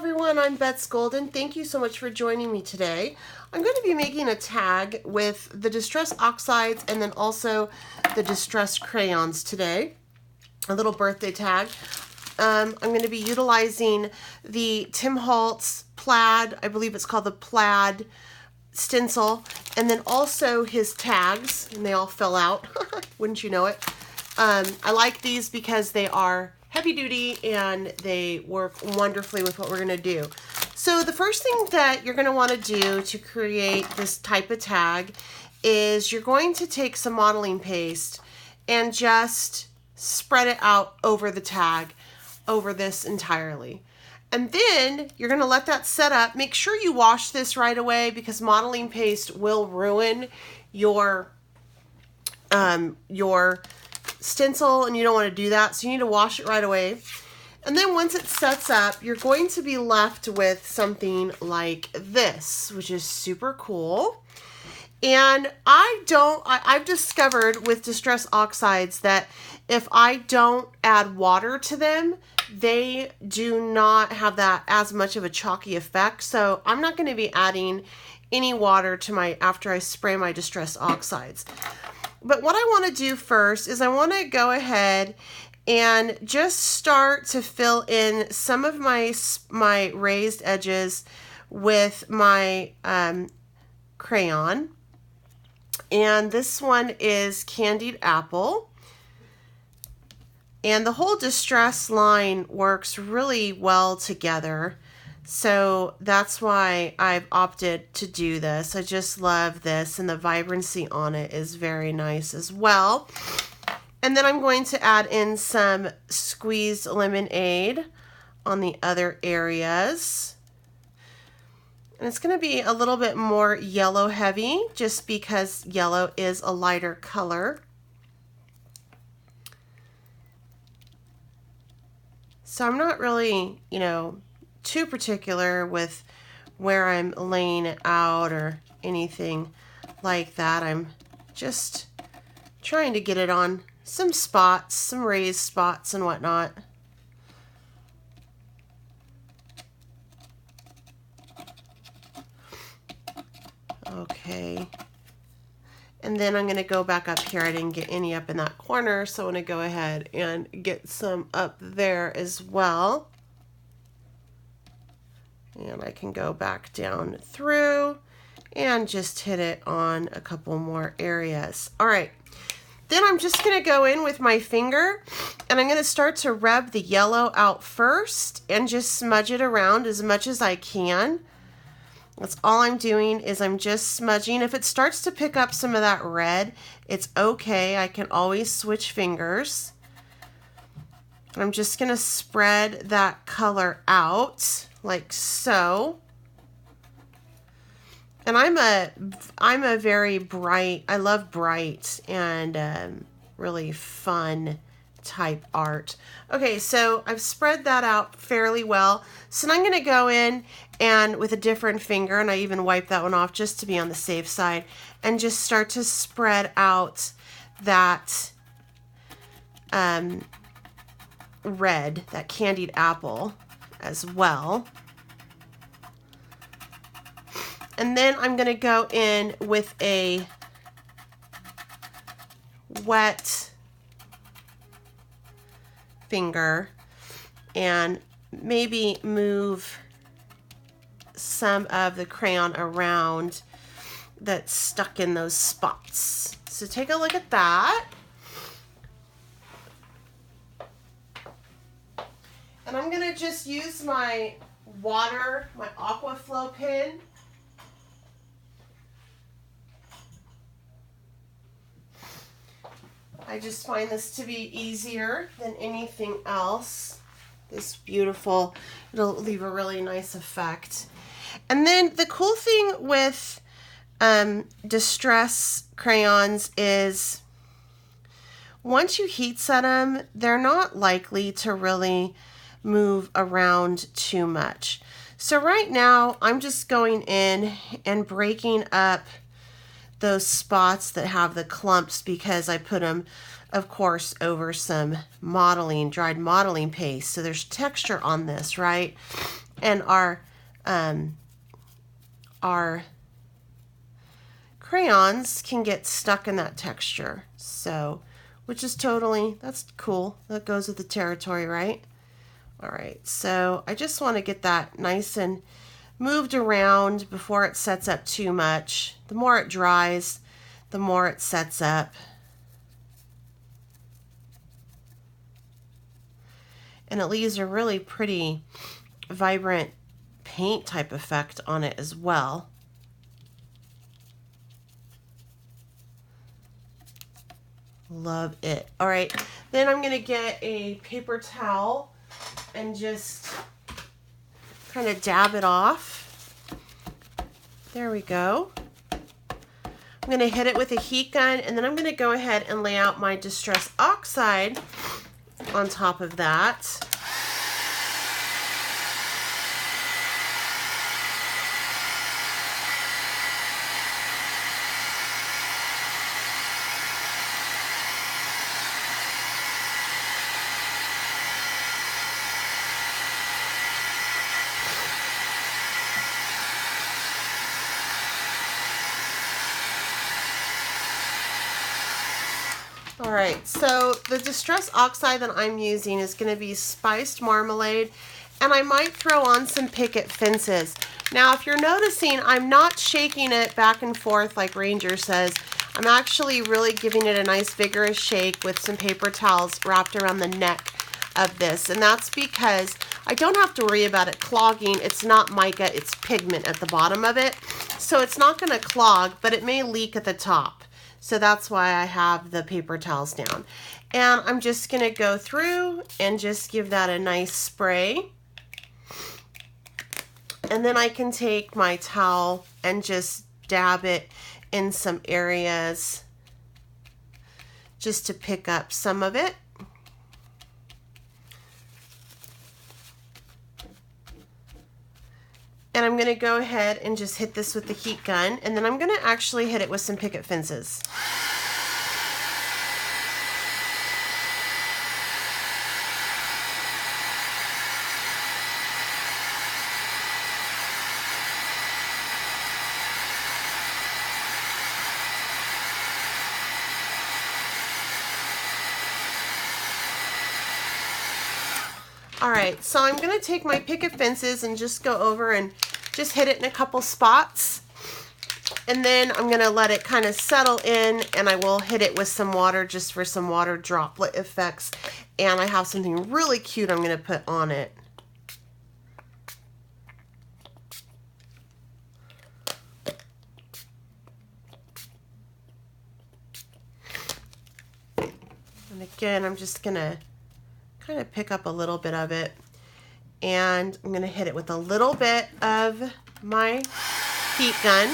everyone, I'm Bets Golden. Thank you so much for joining me today. I'm going to be making a tag with the Distress Oxides and then also the Distress Crayons today. A little birthday tag. I'm going to be utilizing the Tim Holtz plaid, I believe it's called the plaid stencil, and then also his tags, and they all fell out, wouldn't you know it. I like these because they are heavy duty and they work wonderfully with what we're going to do. So the first thing that you're going to want to do to create this type of tag is you're going to take some modeling paste and just spread it out over the tag, over this entirely. And then you're going to let that set up. Make sure you wash this right away because modeling paste will ruin your stencil, and you don't want to do that, so you need to wash it right away. And then once it sets up, you're going to be left with something like this, which is super cool. And I've discovered with Distress Oxides that if I don't add water to them, they do not have that as much of a chalky effect. So I'm not going to be adding any water to after I spray my Distress Oxides. But what I want to do first is I want to go ahead and just start to fill in some of my raised edges with my crayon. And this one is Candied Apple. And the whole Distress line works really well together. So that's why I've opted to do this. I just love this, and the vibrancy on it is very nice as well. And then I'm going to add in some squeezed lemonade on the other areas. And it's going to be a little bit more yellow heavy just because yellow is a lighter color. So I'm not really, too particular with where I'm laying it out or anything like that. I'm just trying to get it on some spots, some raised spots and whatnot. Okay. And then I'm going to go back up here. I didn't get any up in that corner, so I'm going to go ahead and get some up there as well. And I can go back down through and just hit it on a couple more areas. All right. Then I'm just going to go in with my finger and I'm going to start to rub the yellow out first and just smudge it around as much as I can. That's all I'm doing is I'm just smudging. If it starts to pick up some of that red, it's okay. I can always switch fingers. I'm just going to spread that color out like so. And I'm a very bright, I love bright and really fun type art. Okay, so I've spread that out fairly well. So now I'm going to go in and with a different finger, and I even wipe that one off just to be on the safe side, and just start to spread out that red, that candied apple as well. And then I'm going to go in with a wet finger and maybe move some of the crayon around that's stuck in those spots. So take a look at that. And I'm going to just use my water, my aqua flow pen. I just find this to be easier than anything else. This beautiful, it'll leave a really nice effect. And then the cool thing with Distress crayons is once you heat set them, they're not likely to really move around too much. So right now I'm just going in and breaking up those spots that have the clumps because I put them, of course, over some dried modeling paste. So there's texture on this, right? And our crayons can get stuck in that texture. So, which is totally, that's cool. That goes with the territory, right? All right, so I just want to get that nice and moved around before it sets up too much. The more it dries, the more it sets up. And it leaves a really pretty, vibrant paint type effect on it as well. Love it. All right, then I'm gonna get a paper towel and just kind of dab it off. There we go. I'm gonna hit it with a heat gun, and then I'm gonna go ahead and lay out my Distress Oxide on top of that. All right, so the Distress Oxide that I'm using is going to be Spiced Marmalade, and I might throw on some Picket Fences. Now, if you're noticing, I'm not shaking it back and forth like Ranger says. I'm actually really giving it a nice vigorous shake with some paper towels wrapped around the neck of this, and that's because I don't have to worry about it clogging. It's not mica, it's pigment at the bottom of it, so it's not going to clog, but it may leak at the top. So that's why I have the paper towels down. And I'm just gonna go through and just give that a nice spray. And then I can take my towel and just dab it in some areas just to pick up some of it. And I'm gonna go ahead and just hit this with the heat gun, and then I'm gonna actually hit it with some Picket Fences. All right, so I'm gonna take my Picket Fences and just go over and just hit it in a couple spots. And then I'm gonna let it kind of settle in, and I will hit it with some water just for some water droplet effects. And I have something really cute I'm gonna put on it. And again, I'm just gonna kind of pick up a little bit of it, and I'm gonna hit it with a little bit of my heat gun.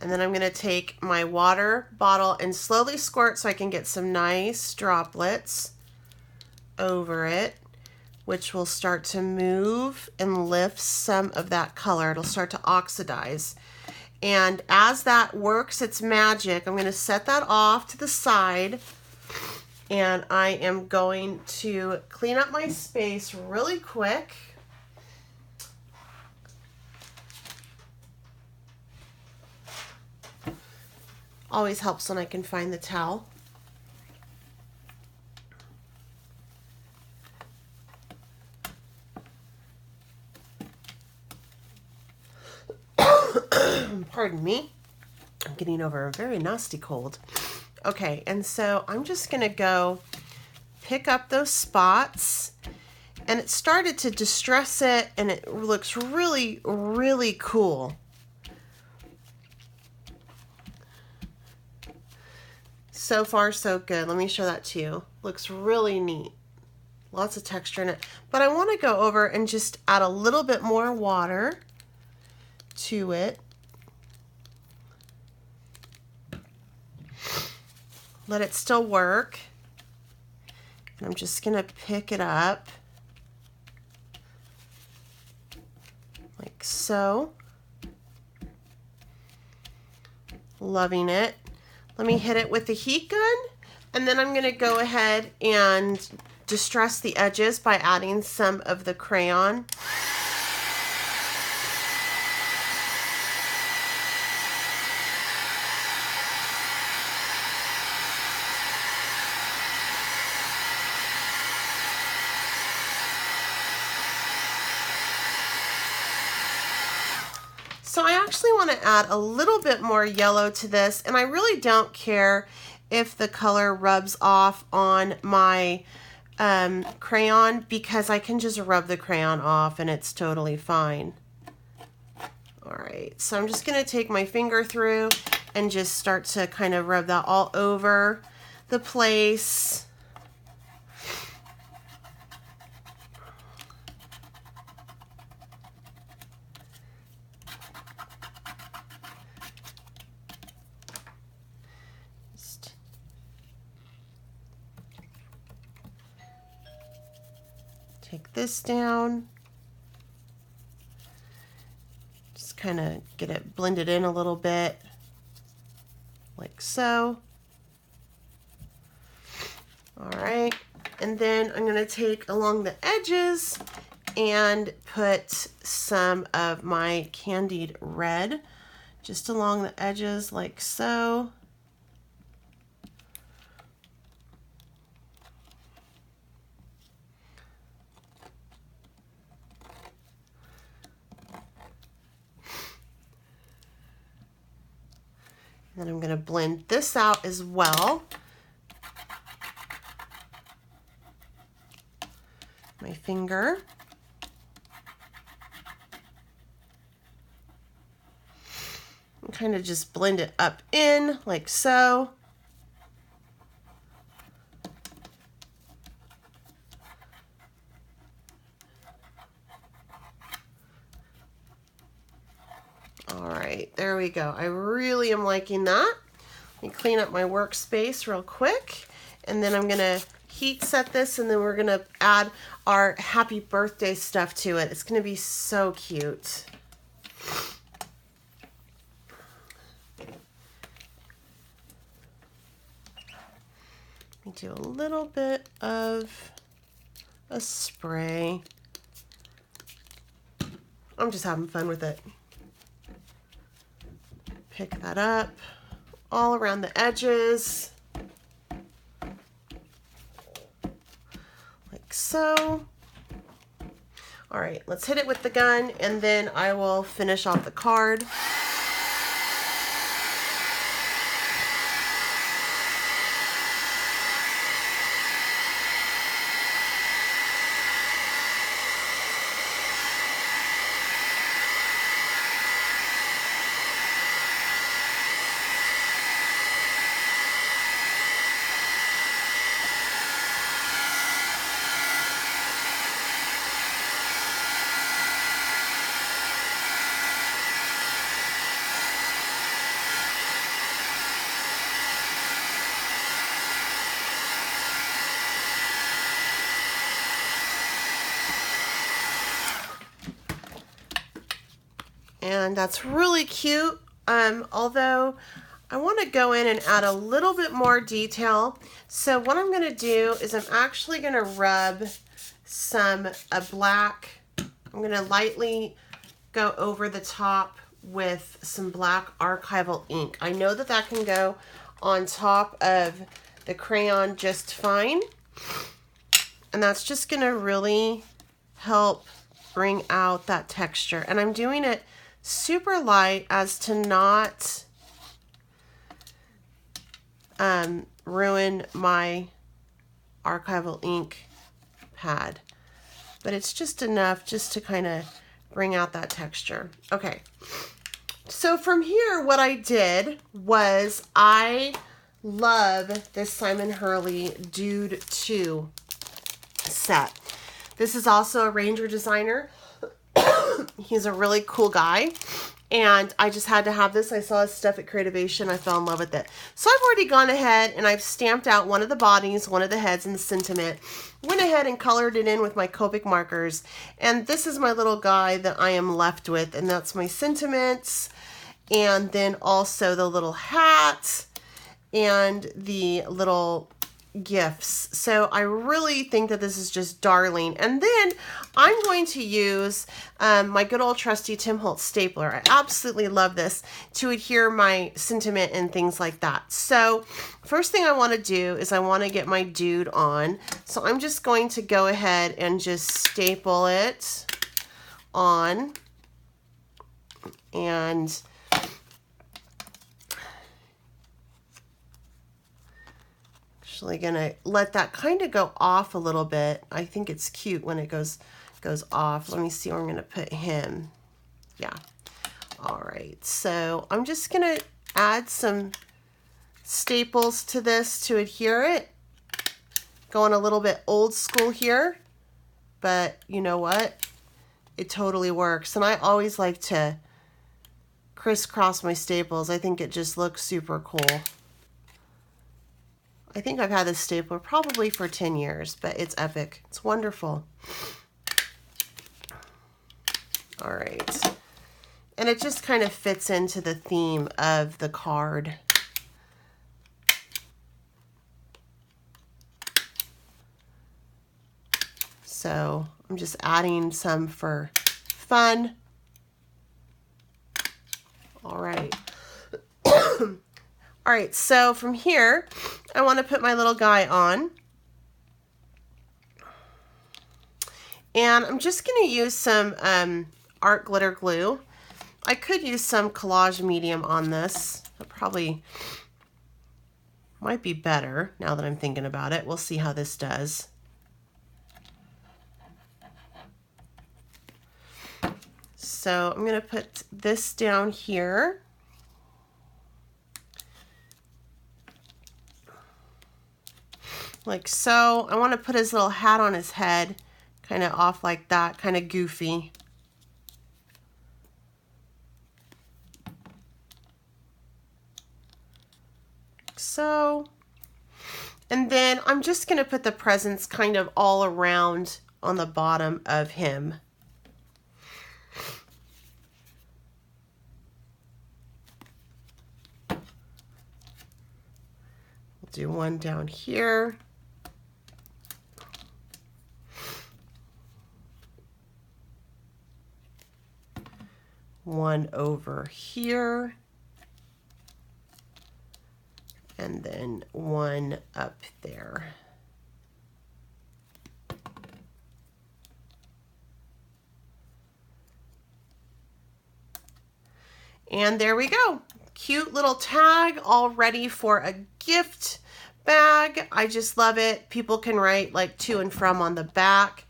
And then I'm gonna take my water bottle and slowly squirt so I can get some nice droplets over it, which will start to move and lift some of that color. It'll start to oxidize. And as that works its magic, I'm gonna set that off to the side, and I am going to clean up my space really quick. Always helps when I can find the towel. Pardon me. I'm getting over a very nasty cold. Okay, and so I'm just gonna go pick up those spots, and it started to distress it, and it looks really, really cool. So far, so good. Let me show that to you. Looks really neat. Lots of texture in it. But I want to go over and just add a little bit more water to it. Let it still work. And I'm just going to pick it up like so. Loving it. Let me hit it with the heat gun, and then I'm going to go ahead and distress the edges by adding some of the crayon. So I actually want to add a little bit more yellow to this, and I really don't care if the color rubs off on my crayon, because I can just rub the crayon off and it's totally fine. All right, so I'm just going to take my finger through and just start to kind of rub that all over the place. Take this down, just kind of get it blended in a little bit, like so. All right, and then I'm going to take along the edges and put some of my candied red just along the edges, like so. Then I'm going to blend this out as well. My finger. And kind of just blend it up in like so. All right, there we go. I really am liking that. Let me clean up my workspace real quick, and then I'm gonna heat set this, and then we're gonna add our happy birthday stuff to it. It's gonna be so cute. Let me do a little bit of a spray. I'm just having fun with it. Pick that up all around the edges, like so. All right, let's hit it with the gun, and then I will finish off the card. And that's really cute, although I want to go in and add a little bit more detail. So what I'm going to do is I'm actually going to rub a black, I'm going to lightly go over the top with some black archival ink. I know that that can go on top of the crayon just fine, and that's just going to really help bring out that texture. And I'm doing it super light as to not ruin my archival ink pad, but it's just enough just to kind of bring out that texture. Okay, so from here what I did was I love this Simon Hurley Dude 2 set. This is also a Ranger designer. He's a really cool guy, and I just had to have this. I saw his stuff at Creativation. I fell in love with it. So I've already gone ahead and I've stamped out one of the bodies, one of the heads, and the sentiment. Went ahead and colored it in with my Copic markers, and this is my little guy that I am left with, and that's my sentiments, and then also the little hat, and the little gifts. So I really think that this is just darling. And then I'm going to use my good old trusty Tim Holtz stapler. I absolutely love this to adhere my sentiment and things like that. So first thing I want to do is I want to get my dude on. So I'm just going to go ahead and just staple it on, and actually gonna let that kind of go off a little bit. I think it's cute when it goes off. Let me see where I'm gonna put him. Yeah. All right, so I'm just gonna add some staples to this to adhere it. Going a little bit old school here, but you know what? It totally works. And I always like to crisscross my staples. I think it just looks super cool. I think I've had this stapler probably for 10 years, but it's epic. It's wonderful. All right. And it just kind of fits into the theme of the card. So I'm just adding some for fun. All right. All right, so from here, I want to put my little guy on. And I'm just going to use some art glitter glue. I could use some collage medium on this. It probably might be better now that I'm thinking about it. We'll see how this does. So I'm going to put this down here. Like so. I want to put his little hat on his head, kind of off like that, kind of goofy. So, and then I'm just going to put the presents kind of all around on the bottom of him. We'll do one down here. One over here. And then one up there. And there we go. Cute little tag all ready for a gift bag. I just love it. People can write like to and from on the back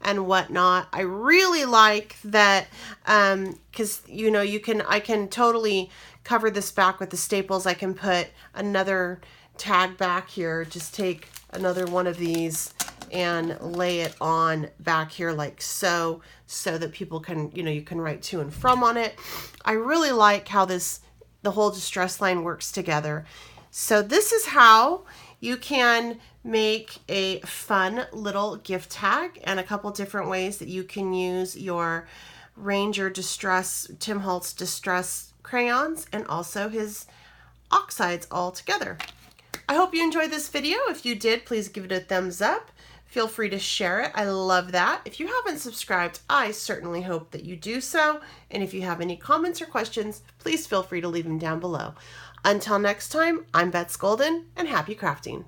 and whatnot. I really like that because you know I can totally cover this back with the staples. I can put another tag back here. Just take another one of these and lay it on back here like so that people can, you can write to and from on it. I really like how the whole distress line works together. So this is how you can make a fun little gift tag, and a couple different ways that you can use your Ranger Distress, Tim Holtz Distress crayons, and also his Oxides all together. I hope you enjoyed this video. If you did, please give it a thumbs up. Feel free to share it. I love that. If you haven't subscribed, I certainly hope that you do so. And if you have any comments or questions, please feel free to leave them down below. Until next time, I'm Bets Golden, and happy crafting.